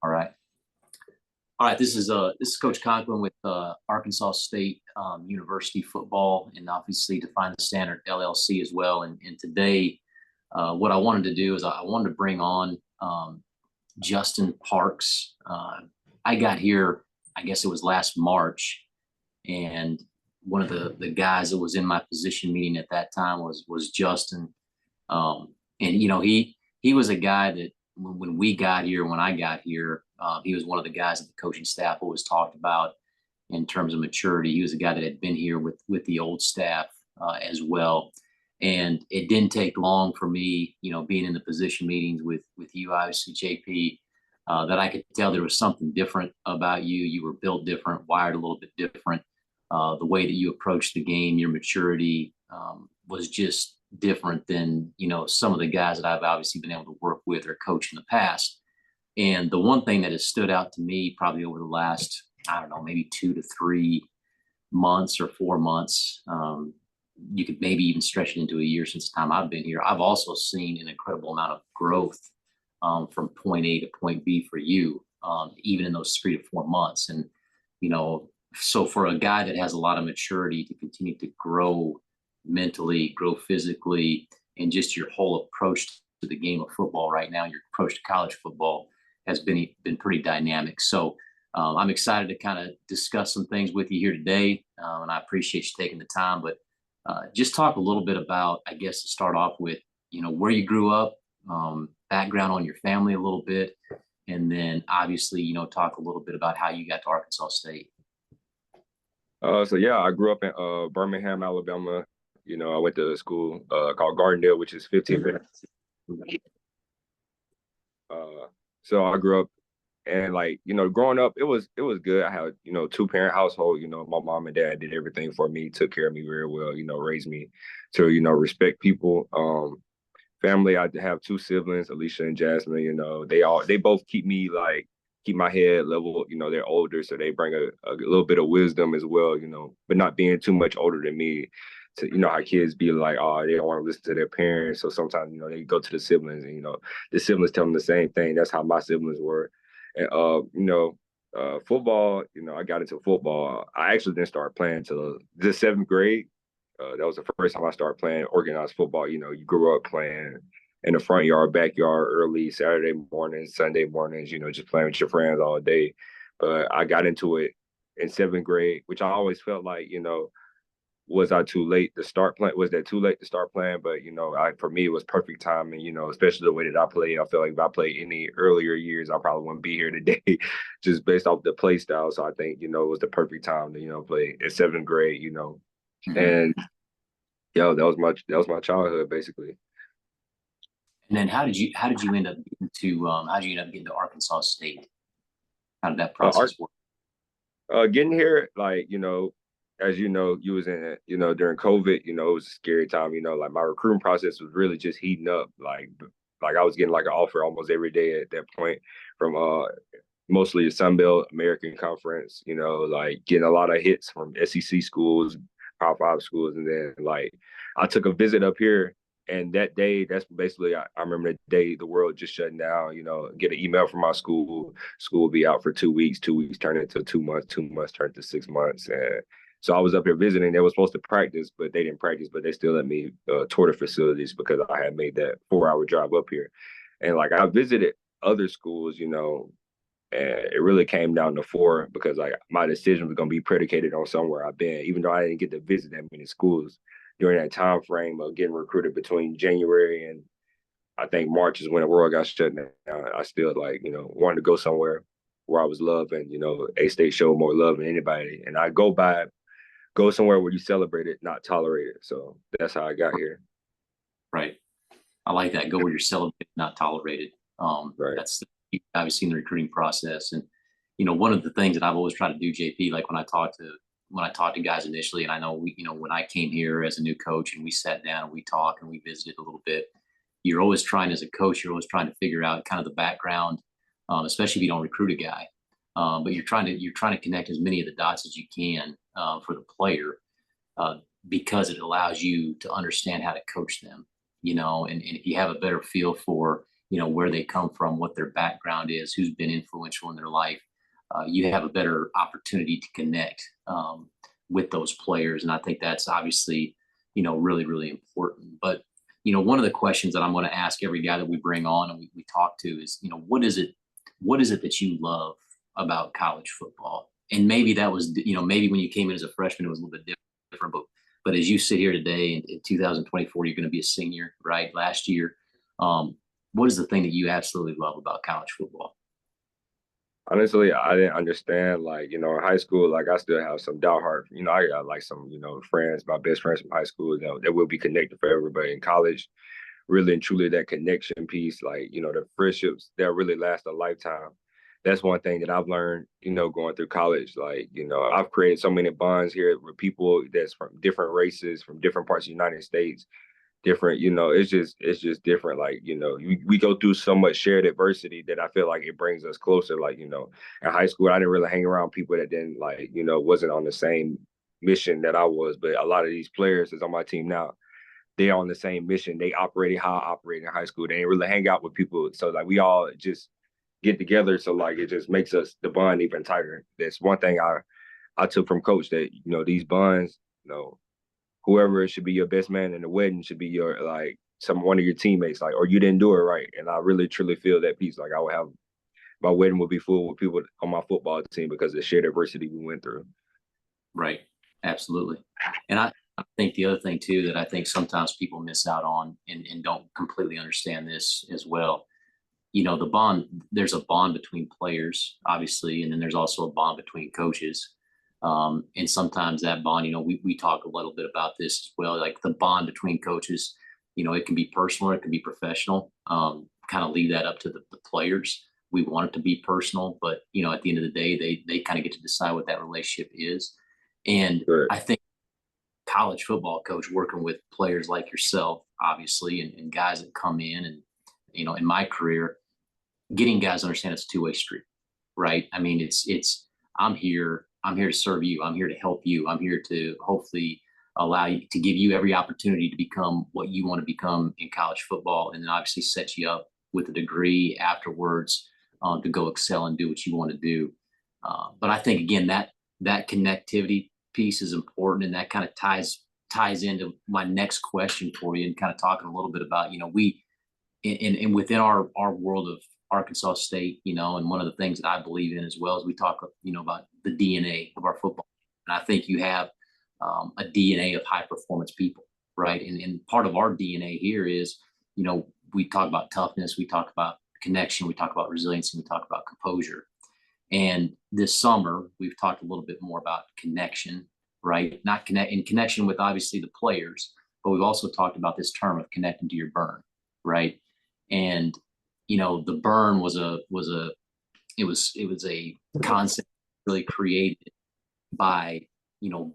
All right. All right. This is Coach Conklin with Arkansas State University football, and obviously Define the Standard LLC as well. And today, what I wanted to do is I wanted to bring on Justin Parks. I got here, I guess it was last March, and one of the guys that was in my position meeting at that time was Justin. And he was a guy that when we got here, when I got here, he was one of the guys that the coaching staff always talked about in terms of maturity. He was a guy that had been here with the old staff as well. And it didn't take long for me, being in the position meetings with you, obviously, JP, that I could tell there was something different about you. You were built different, wired a little bit different. The way that you approached the game, your maturity was just different than some of the guys that I've obviously been able to work with or coach in the past. And the one thing that has stood out to me probably over the last, I don't know, maybe 2 to 3 months or 4 months, you could maybe even stretch it into a year since the time I've been here. I've also seen an incredible amount of growth from point A to point B for you, even in those 3 to 4 months. And, so for a guy that has a lot of maturity to continue to grow mentally, grow physically, and just your whole approach to the game of football right now, your approach to college football has been pretty dynamic. So I'm excited to kind of discuss some things with you here today, and I appreciate you taking the time. But just talk a little bit about, I guess, to start off with, where you grew up, background on your family a little bit, and then obviously, talk a little bit about how you got to Arkansas State. So yeah, I grew up in Birmingham, Alabama. I went to a school called Gardendale, which is 15 minutes. So I grew up, and growing up, it was good. I had 2-parent household. My mom and dad did everything for me, took care of me very well. Raised me to respect people. Family, I have 2 siblings, Alicia and Jasmine. They both keep my head level. They're older, so they bring a little bit of wisdom as well. But not being too much older than me. To how kids be like, oh, they don't want to listen to their parents. So sometimes, they go to the siblings and, the siblings tell them the same thing. That's how my siblings were. And, football, I got into football. I actually didn't start playing until the 7th grade. That was the first time I started playing organized football. You grew up playing in the front yard, backyard, early Saturday mornings, Sunday mornings, just playing with your friends all day. But I got into it in 7th grade, which I always felt like, was I too late to start playing? Was that too late to start playing? But, for me, it was perfect timing, especially the way that I played. I feel like if I played any earlier years, I probably wouldn't be here today just based off the play style. So I think, it was the perfect time to, play at 7th grade, Mm-hmm. And, that was my childhood, basically. And then how did you end up getting to Arkansas State? How did that process work? Getting here, as you was in it, during COVID, it was a scary time, my recruiting process was really just heating up. Like I was getting an offer almost every day at that point from mostly the Sun Belt American Conference, getting a lot of hits from SEC schools, Power 5 schools. And then I took a visit up here, and that day, that's basically, I remember the day the world just shutting down, get an email from my school will be out for 2 weeks, 2 weeks turned into 2 months, 2 months turned to 6 months. And so I was up here visiting. They were supposed to practice, but they didn't practice, but they still let me tour the facilities because I had made that 4-hour drive up here. And I visited other schools, and it really came down to 4 because my decision was going to be predicated on somewhere I've been, even though I didn't get to visit that many schools during that time frame of getting recruited between January and I think March is when the world got shut down. I still wanted to go somewhere where I was loved, and A-State showed more love than anybody. And I go somewhere where you celebrate it, not tolerate it. So that's how I got here. Right. I like that. Go where you're celebrated, not tolerated. Right. That's obviously in the recruiting process. And, one of the things that I've always tried to do, JP, like when I talk to guys initially, and I know when I came here as a new coach and we sat down and we talked and we visited a little bit, you're always trying as a coach, you're always trying to figure out kind of the background, especially if you don't recruit a guy. But you're trying to connect as many of the dots as you can for the player, because it allows you to understand how to coach them, and if you have a better feel for where they come from, what their background is, who's been influential in their life, you have a better opportunity to connect with those players. And I think that's obviously, really, really important. But, one of the questions that I'm going to ask every guy that we bring on and we talk to is, what is it that you love about college football? And maybe that was, maybe when you came in as a freshman, it was a little bit different, but as you sit here today in 2024, you're going to be a senior, right? Last year, what is the thing that you absolutely love about college football? Honestly, I didn't understand, like, in high school, like, I still have some diehard, I got like some, friends, my best friends from high school, that will be connected forever. But in college, really and truly, that connection piece, like, the friendships that really last a lifetime. That's one thing that I've learned, going through college. Like, I've created so many bonds here with people that's from different races, from different parts of the United States, different, it's just different. Like, we go through so much shared adversity that I feel like it brings us closer. Like, in high school, I didn't really hang around people that didn't, like, wasn't on the same mission that I was. But a lot of these players that's on my team now, they're on the same mission. They operated how I operated in high school. They ain't really hang out with people. So, like, we all just get together. So, like, it just makes us the bond even tighter. That's one thing I took from coach, that, these bonds, whoever should be your best man in the wedding should be your, like, one of your teammates, like, or you didn't do it right. And I really truly feel that piece. Like, I would have my wedding would be full with people on my football team because of the shared adversity we went through. Right. Absolutely. And I think the other thing too that I think sometimes people miss out on and don't completely understand this as well. The bond, there's a bond between players, obviously, and then there's also a bond between coaches. And sometimes that bond, we talk a little bit about this as well, like the bond between coaches, it can be personal, it can be professional. Kind of leave that up to the players. We want it to be personal, but at the end of the day, they kind of get to decide what that relationship is. And Right. I think college football coach working with players like yourself, obviously, and guys that come in and, in my career, getting guys to understand it's a two-way street, right? I mean, I'm here to serve you. I'm here to help you. I'm here to hopefully allow you to give you every opportunity to become what you want to become in college football. And then obviously set you up with a degree afterwards to go excel and do what you want to do. But I think again, that connectivity piece is important, and that kind of ties into my next question for you, and kind of talking a little bit about we and within our world of Arkansas State, and one of the things that I believe in as well as we talk about the DNA of our football, and I think you have a DNA of high performance people, right? And part of our DNA here is we talk about toughness, we talk about connection, we talk about resilience, and we talk about composure. And this summer, we've talked a little bit more about connection, right? Not connect in connection with obviously the players, but we've also talked about this term of connecting to your burn, right? And the burn was a concept really created by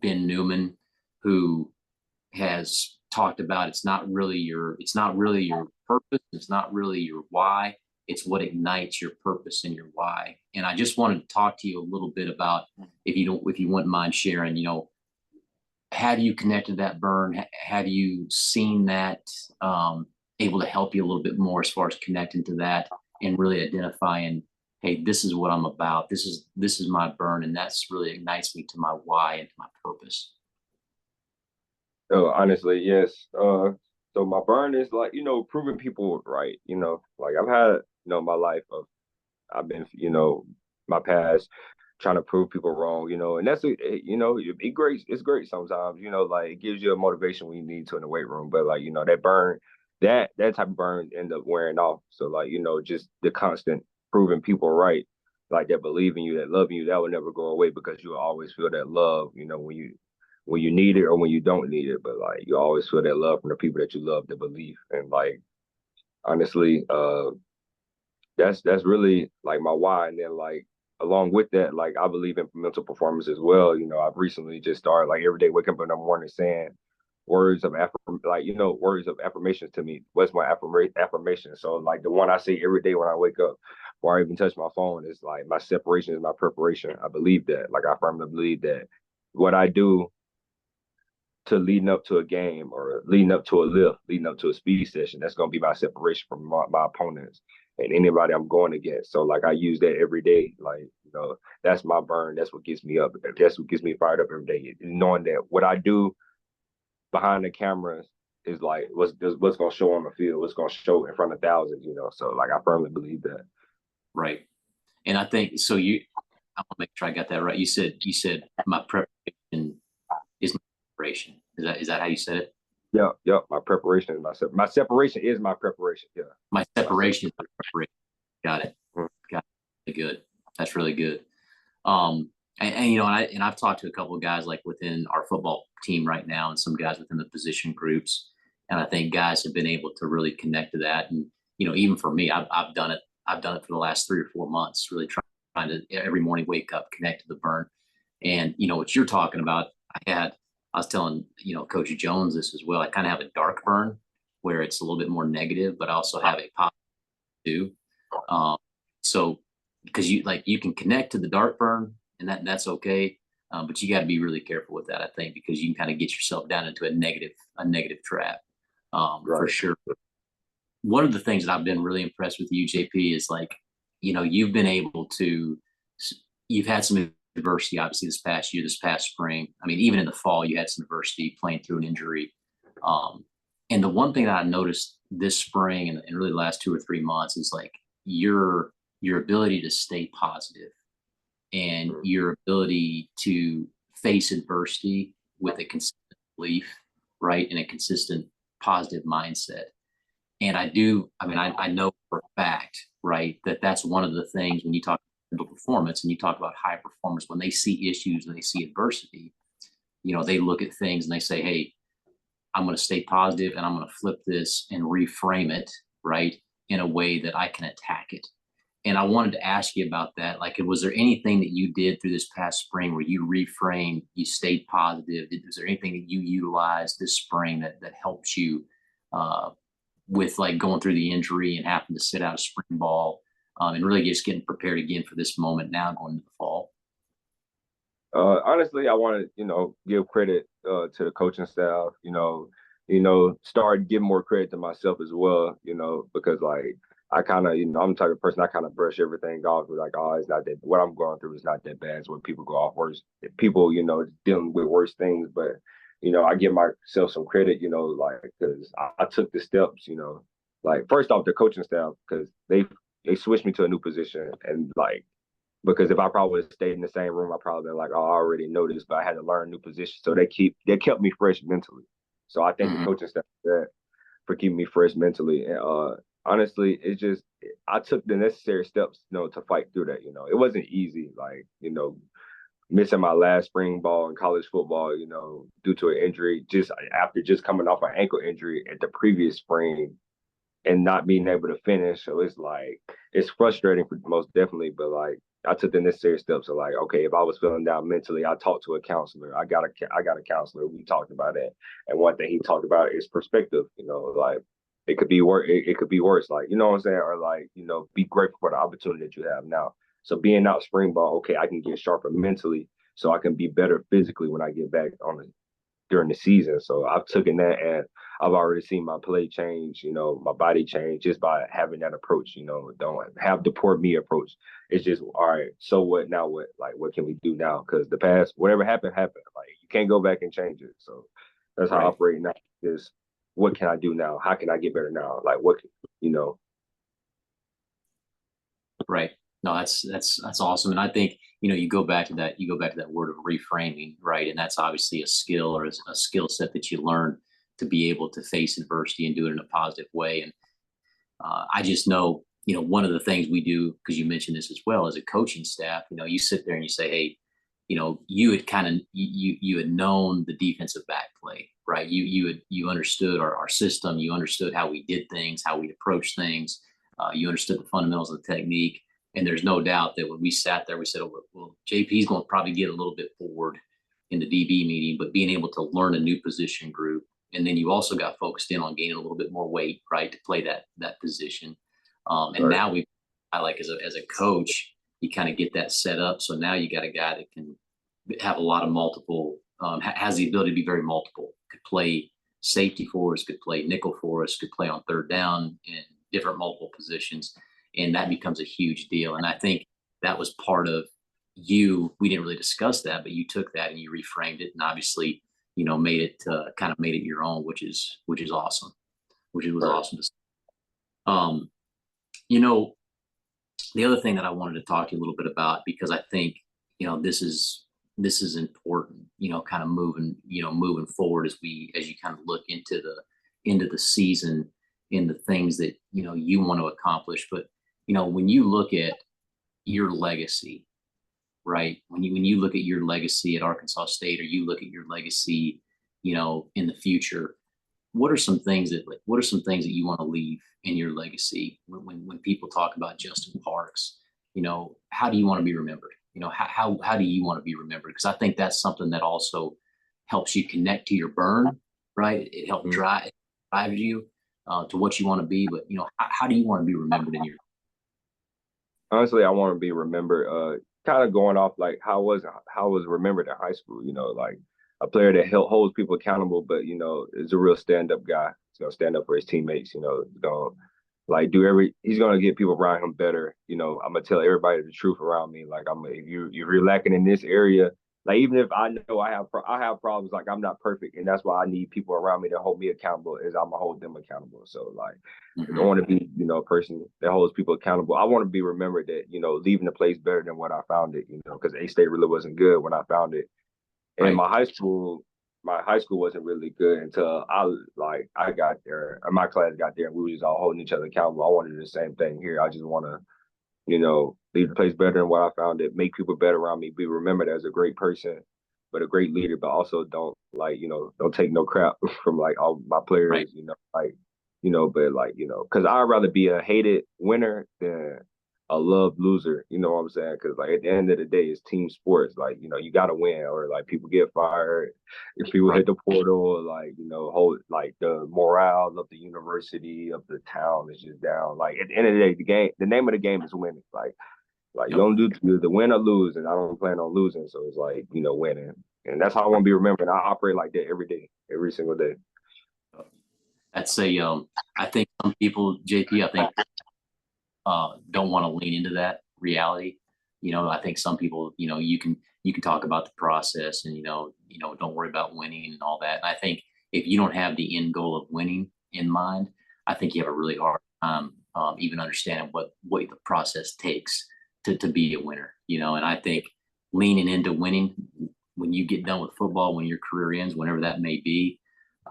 Ben Newman, who has talked about it's not really your purpose, it's not really your why, it's what ignites your purpose and your why. And I just wanted to talk to you a little bit about, if you wouldn't mind sharing, have you connected that burn? Have you seen that able to help you a little bit more as far as connecting to that and really identifying, hey, this is what I'm about. This is my burn, and that's really ignites me to my why and to my purpose. So honestly, yes. So my burn is, like, proving people right. Like, I've had, my life of, I've been, my past trying to prove people wrong, and that's it great. It's great sometimes, like, it gives you a motivation when you need to in the weight room. But, like, that burn, that type of burn end up wearing off. So, like, just the constant proving people right, like, that believe in you, that love you, that will never go away, because you'll always feel that love, when you need it or when you don't need it. But, like, you always feel that love from the people that you love, to believe. And, like, honestly, that's really, like, my why. And then, like, along with that, like, I believe in mental performance as well. I've recently just started, like, every day waking up in the morning saying words of affirmations to me. What's my affirmation? So, like, the one I say every day when I wake up, before I even touch my phone, is like, my separation is my preparation. I believe that. Like, I firmly believe that what I do to leading up to a game or leading up to a lift, leading up to a speed session. That's going to be my separation from my opponents and anybody I'm going against. So like I use that every day. Like, that's my burn. That's what gets me up. That's what gets me fired up every day. Knowing that what I do behind the cameras is like what's going to show on the field, what's going to show in front of thousands. So like I firmly believe that. Right. And I think so. I want to make sure I got that right. You said my preparation is my preparation. Is that how you said it? Yeah. My preparation is my separation is my preparation. Yeah. My separation is my preparation. Got it. Mm-hmm. Got it. Really good. That's really good. And I've talked to a couple of guys like within our football team right now, and some guys within the position groups, and I think guys have been able to really connect to that. And even for me, I've done it. I've done it for the last 3 or 4 months, really trying to every morning wake up, connect to the burn. And what you're talking about, I was telling Coach Jones this as well. I kind of have a dark burn where it's a little bit more negative, but I also have a positive too. So because you can connect to the dark burn, and that's okay, but you got to be really careful with that, I think, because you can kind of get yourself down into a negative trap, Right. for sure. One of the things that I've been really impressed with you, JP, is like you've been able to you've had some adversity, obviously, this past year, this past spring. I mean, even in the fall, you had some adversity playing through an injury. And the one thing that I noticed this spring and really the last 2 or 3 months is like your ability to stay positive and your ability to face adversity with a consistent belief, right, and a consistent positive mindset. And I know for a fact, right, that's one of the things when you talk about performance and you talk about high performers, when they see issues and they see adversity, they look at things and they say, hey, I'm going to stay positive and I'm going to flip this and reframe it, right, in a way that I can attack it. And I wanted to ask you about that. Like, was there anything that you did through this past spring where you reframed, you stayed positive? Was there anything that you utilized this spring that helped you with like going through the injury and having to sit out a spring ball, and really just getting prepared again for this moment now going into the fall? Honestly, I want to, give credit to the coaching staff, start giving more credit to myself as well, because like I kind of, I'm the type of person I kind of brush everything off with like, oh, it's not that what I'm going through is not that bad. It's what people go off worse. People, dealing with worse things, but I give myself some credit, like because I took the steps, like first off the coaching staff because they switched me to a new position and like because if I probably would have stayed in the same room, I probably been like, oh, I already know this, but I had to learn a new position. So they kept me fresh mentally. So I thank the coaching staff for keeping me fresh mentally. And honestly, it's just I took the necessary steps, to fight through that. It wasn't easy, like, missing my last spring ball in college football, due to an injury, just after just coming off an ankle injury at the previous spring and not being able to finish. So it's like it's frustrating for most definitely, but like I took the necessary steps of like, okay, if I was feeling down mentally, I talked to a counselor. I got a counselor. We talked about it, and one thing he talked about is perspective. Like it could be worse. It could be worse. Like what I'm saying, or like be grateful for the opportunity that you have now. So being out spring ball, okay, I can get sharper mentally, so I can be better physically when I get back on the during the season. So I've taken that and I've already seen my play change, my body change just by having that approach, don't have the poor me approach. It's just, all right, so what now what? Like, what can we do now? Because the past, whatever happened, happened. Like, you can't go back and change it. So that's how I operate now is what can I do now? How can I get better now? Like, Right. No, that's awesome. And I think, you go back to that word of reframing, right? And that's obviously a skill or a skill set that you learn to be able to face adversity and do it in a positive way. And I just know, one of the things we do, because you mentioned this as well as a coaching staff, you sit there and you say, hey, you had kind of you had known the defensive back play, right? You understood our system, you understood how we did things, how we approach things, you understood the fundamentals of the technique. And there's no doubt that when we sat there, we said, oh, well, JP's going to probably get a little bit forward in the DB meeting, but being able to learn a new position group. And then you also got focused in on gaining a little bit more weight, right, to play that position. And now I like as a coach, you kind of get that set up. So now you got a guy that can have a lot of multiple has the ability to be very multiple. Could play safety for us, could play nickel for us, could play on third down in different multiple positions, and that becomes a huge deal. And I think that was part of you. We didn't really discuss that, but you took that and you reframed it, and obviously, made it kind of made it your own, which is awesome, which was awesome to see. Um, you know, the other thing that I wanted to talk to you a little bit about, because I think this is important, kind of moving forward as you kind of look into the season and the things that you want to accomplish. But when you look at your legacy, right? When you look at your legacy at Arkansas State, or you look at your legacy, in the future, what are some things that you want to leave in your legacy when people talk about Justin Parks? How do you want to be remembered? How do you want to be remembered? Because I think that's something that also helps you connect to your burn, right? It helps drive you to what you want to be. But how do you want to be remembered in your? Honestly, I want to be remembered. Kind of going off like how I was remembered in high school. Like a player that holds people accountable, but is a real stand up guy. He's gonna stand up for his teammates. He's gonna like he's gonna get people around him better. I'm gonna tell everybody the truth around me. Like if you're lacking in this area, like even if I know I have problems, like I'm not perfect, and that's why I need people around me to hold me accountable. Is I'm gonna hold them accountable. So like I don't want to be a person that holds people accountable. I want to be remembered that leaving the place better than when I found it. Because A State really wasn't good when I found it, and Right. my high school wasn't really good until I got there, or my class got there, and we were just all holding each other accountable. I wanted the same thing here. I just want to, leave the place better than what I found it, make people better around me, be remembered as a great person, but a great leader, but also don't take no crap from like all my players, Right. because I'd rather be a hated winner than a loved loser. You know what I'm saying? Because like at the end of the day, it's team sports. Like you got to win, or like people get fired, if people Right. hit the portal, or like hold like the morale of the university of the town is just down. Like at the end of the day, the name of the game is winning. Like you Yep. don't do the win or lose, and I don't plan on losing. So it's like winning, and that's how I want to be remembered. I operate like that every day, every single day. That's I think some people, JP, I think don't want to lean into that reality. I think some people, you can talk about the process, and don't worry about winning and all that. And I think if you don't have the end goal of winning in mind, I think you have a really hard time even understanding what the process takes to be a winner. And I think leaning into winning when you get done with football, when your career ends, whenever that may be,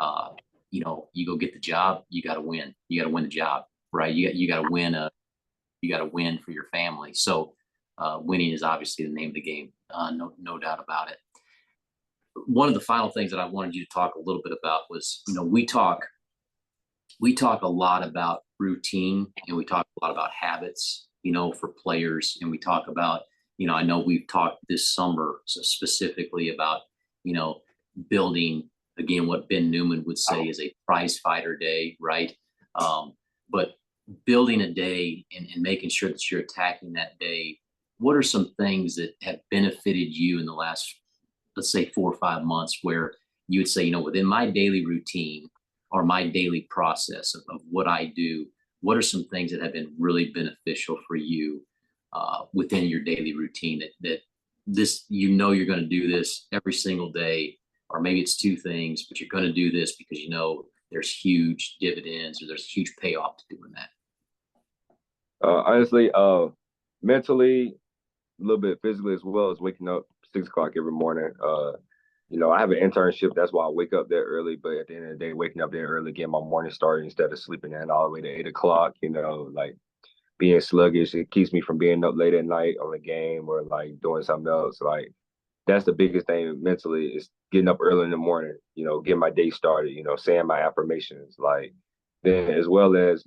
uh, you go get the job. You got to win. You got to win the job, right? You got to win you got to win for your family. So winning is obviously the name of the game. No doubt about it. One of the final things that I wanted you to talk a little bit about was, we talk a lot about routine, and we talk a lot about habits, for players. And we talk about, I know we've talked this summer specifically about, you know, building, again, what Ben Newman would say is a prize fighter day, right? But building a day and making sure that you're attacking that day, what are some things that have benefited you in the last, let's say, 4 or 5 months, where you would say, within my daily routine or my daily process of what I do, what are some things that have been really beneficial for you within your daily routine that this, you're going to do this every single day, or maybe it's two things, but you're going to do this because there's huge dividends, or there's huge payoff to doing that. Honestly, mentally, a little bit physically as well, as waking up 6 o'clock every morning. I have an internship. That's why I wake up there early. But at the end of the day, waking up there early, getting my morning started instead of sleeping in all the way to 8 o'clock, like being sluggish, it keeps me from being up late at night on the game or like doing something else. Like that's the biggest thing mentally, is getting up early in the morning, getting my day started, saying my affirmations, like then as well as,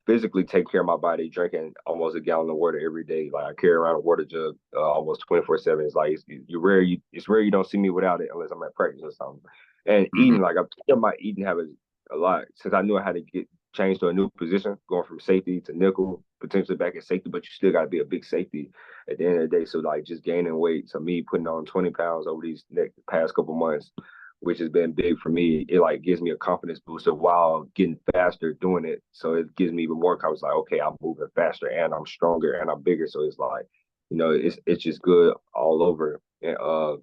physically take care of my body, drinking almost a gallon of water every day. Like I carry around a water jug almost 24/7. It's like it's rare you don't see me without it unless I'm at practice or something. And Mm-hmm. eating, like I've kept my eating habits a lot since I knew I had to change to a new position, going from safety to nickel, potentially back at safety, but you still got to be a big safety at the end of the day. So like just gaining weight, so me putting on 20 pounds over these past couple months, which has been big for me. It like gives me a confidence booster while getting faster doing it. So it gives me even more confidence. Like, okay, I'm moving faster and I'm stronger and I'm bigger. So it's like, it's just good all over. And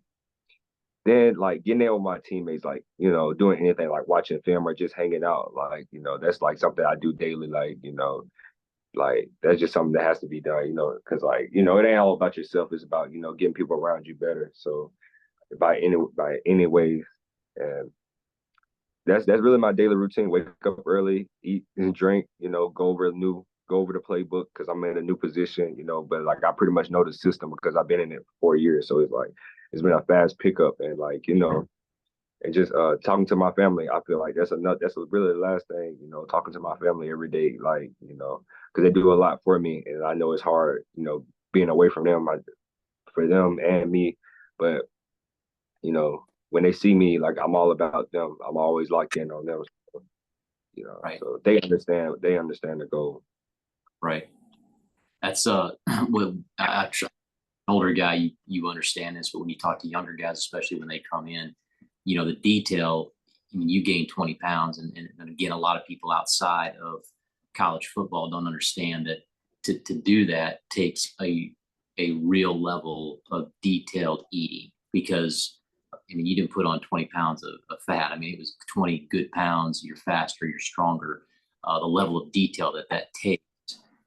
then like getting there with my teammates, like, doing anything like watching film or just hanging out, like, that's like something I do daily, like that's just something that has to be done, because like, it ain't all about yourself. It's about, getting people around you better. So by any ways. And that's really my daily routine. Wake up early, eat and drink, go over the playbook because I'm in a new position, but like I pretty much know the system because I've been in it for 4 years. So it's like it's been a fast pickup and like, and just talking to my family, I feel like that's really the last thing, talking to my family every day, like, because they do a lot for me and I know it's hard, being away from them, for them and me. But when they see me, like I'm all about them. I'm always locked in on them. So, Right. so they understand. They understand the goal. Right. That's well, older guy, you understand this, but when you talk to younger guys, especially when they come in, the detail. I mean, you gain 20 pounds, and again, a lot of people outside of college football don't understand that to do that takes a real level of detailed eating because I mean, you didn't put on 20 pounds of fat. I mean, it was 20 good pounds. You're faster, you're stronger. The level of detail that takes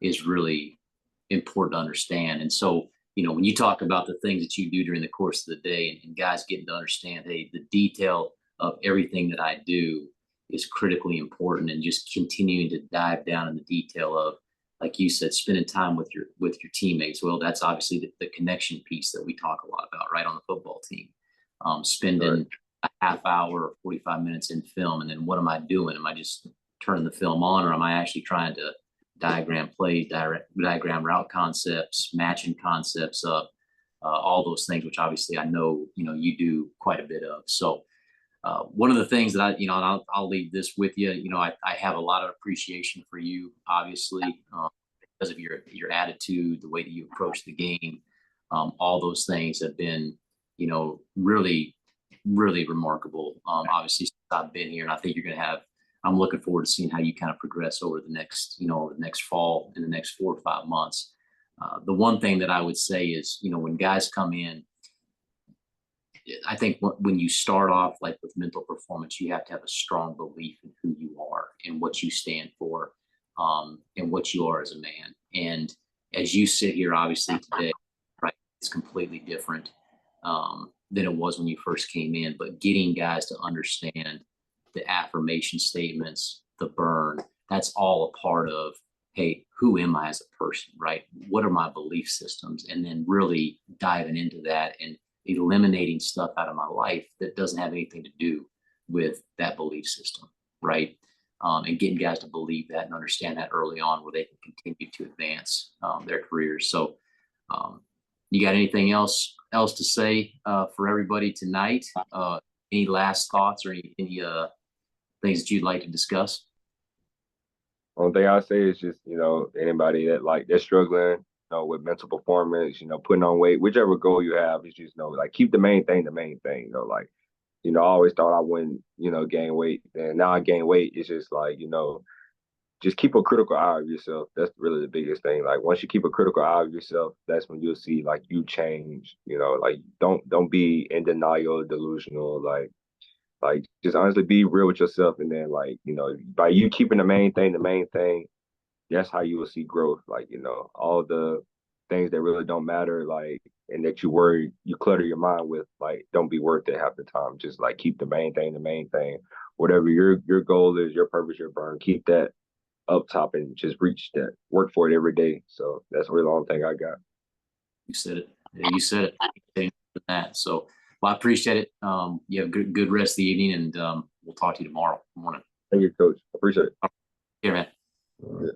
is really important to understand. And so, when you talk about the things that you do during the course of the day and guys getting to understand, hey, the detail of everything that I do is critically important and just continuing to dive down in the detail of, like you said, spending time with your teammates. Well, that's obviously the connection piece that we talk a lot about, right, on the football team. Spending Right. a half hour or 45 minutes in film, and then what am I doing? Am I just turning the film on, or am I actually trying to diagram plays, diagram route concepts, matching concepts up, all those things, which obviously I know you do quite a bit of. So one of the things that and I'll leave this with you. I have a lot of appreciation for you, obviously, because of your attitude, the way that you approach the game. All those things have been, really, really remarkable. Obviously, since I've been here, and I think you're going to have. I'm looking forward to seeing how you kind of progress over the next fall in the next 4 or 5 months. The one thing that I would say is, when guys come in, I think when you start off like with mental performance, you have to have a strong belief in who you are and what you stand for, and what you are as a man. And as you sit here, obviously today, right, it's completely different than it was when you first came in. But getting guys to understand the affirmation statements, the burn, that's all a part of, hey, who am I as a person, right? What are my belief systems? And then really diving into that and eliminating stuff out of my life that doesn't have anything to do with that belief system, right? And getting guys to believe that and understand that early on where they can continue to advance their careers. So you got anything else to say for everybody tonight? Any last thoughts or any things that you'd like to discuss? Only thing I say is just, anybody that like they're struggling, with mental performance, putting on weight, whichever goal you have, is just, like keep the main thing, like, I always thought I wouldn't, gain weight. And now I gain weight. It's just like, just keep a critical eye of yourself. That's really the biggest thing. Like once you keep a critical eye of yourself, that's when you'll see like you change, like don't be in denial, delusional, like just honestly be real with yourself. And then like, by you keeping the main thing, that's how you will see growth. Like, all the things that really don't matter, like, and that you clutter your mind with, like, don't be worth it half the time. Just like keep the main thing, the main thing. Whatever your goal is, your purpose, your burn, keep that up top and just reach that. Work for it every day. So that's really the only thing I got. You said it. You said it. That. So, well, I appreciate it. You have a good rest of the evening, and we'll talk to you tomorrow morning. Thank you, Coach. Appreciate it. Here, man. Yeah.